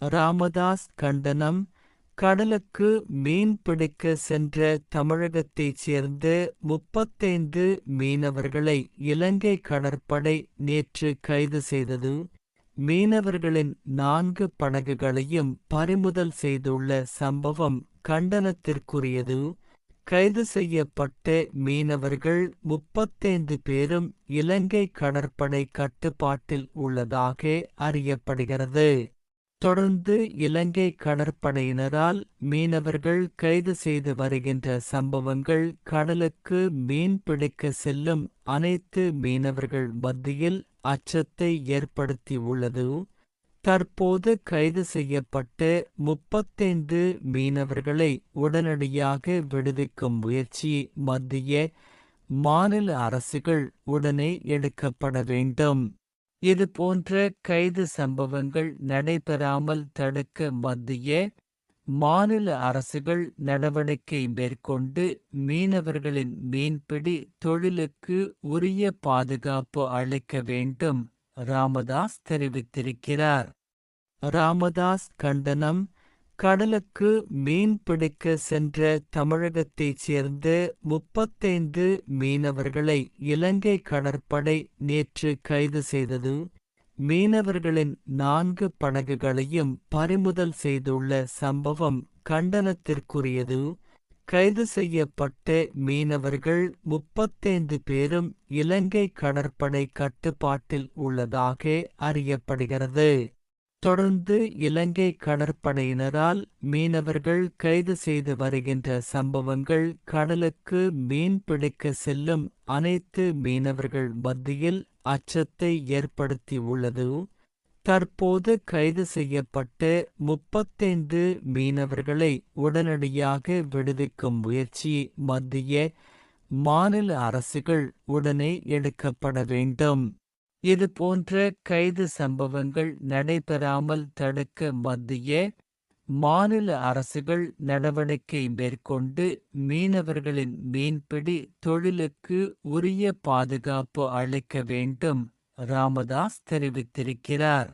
ராமதாஸ் கண்டனம். கடலுக்கு மீன் பிடிக்க சென்ற தமிழகத்தைச் சேர்ந்த 35 மீனவர்களை இலங்கை கடற்படை நேற்று கைது செய்தது. மீனவர்களின் 4 படகுகளையும் பறிமுதல் செய்துள்ள சம்பவம் கண்டனத்திற்குரியது. கைது செய்யப்பட்ட மீனவர்கள் 35 பேரும் இலங்கை கடற்படை கட்டுப்பாட்டில் உள்ளதாக அறியப்படுகிறது. தொடர்ந்து இலங்கை கடற்படையினரால் மீனவர்கள் கைது செய்து வருகின்ற சம்பவங்கள் கடலுக்கு மீன் பிடிக்க செல்லும் அனைத்து மீனவர்கள் மத்தியில் அச்சத்தை ஏற்படுத்தி உள்ளது. தற்போது கைது செய்யப்பட்ட 35 மீனவர்களை உடனடியாக விடுவிக்கும் முயற்சி மத்திய, மாநில அரசுகள் உடனே எடுக்கப்பட வேண்டும். இதுபோன்ற கைது சம்பவங்கள் நடைபெறாமல் தடுக்க மத்திய, மாநில அரசுகள் நடவடிக்கை மேற்கொண்டு மீனவர்களின் மீன்பிடி தொழிலுக்கு உரிய பாதுகாப்பு அளிக்க வேண்டும். ராமதாஸ் தெரிவித்திருக்கிறார். ராமதாஸ் கண்டனம். கடலுக்கு மீன் பிடிக்க சென்ற தமிழகத்தைச் சேர்ந்த 35 மீனவர்களை இலங்கை கடற்படை நேற்று கைது செய்தது. மீனவர்களின் 4 படகுகளையும் பறிமுதல் செய்துள்ள சம்பவம் கண்டனத்திற்குரியது. கைது செய்யப்பட்ட மீனவர்கள் 35 பேரும் இலங்கை கடற்படை கட்டுப்பாட்டில் உள்ளதாக அறியப்படுகிறது. தொடர்ந்து இலங்கை கடற்படையினரால் மீனவர்கள் கைது செய்து வருகின்ற சம்பவங்கள் கடலுக்கு மீன் பிடிக்க செல்லும் அனைத்து மீனவர்கள் மத்தியில் அச்சத்தை ஏற்படுத்தி உள்ளது. தற்போது கைது செய்யப்பட்ட 35 மீனவர்களை உடனடியாக விடுவிக்கும் முயற்சி மத்திய, மாநில அரசுகள் உடனே எடுக்கப்பட வேண்டும். இதுபோன்ற கைது சம்பவங்கள் நடைபெறாமல் தடுக்க மத்திய, மாநில அரசுகள் நடவடிக்கை மேற்கொண்டு மீனவர்களின் மீன்பிடி தொழிலுக்கு உரிய பாதுகாப்பு அளிக்க வேண்டும். ராமதாஸ் தெரிவித்திருக்கிறார்.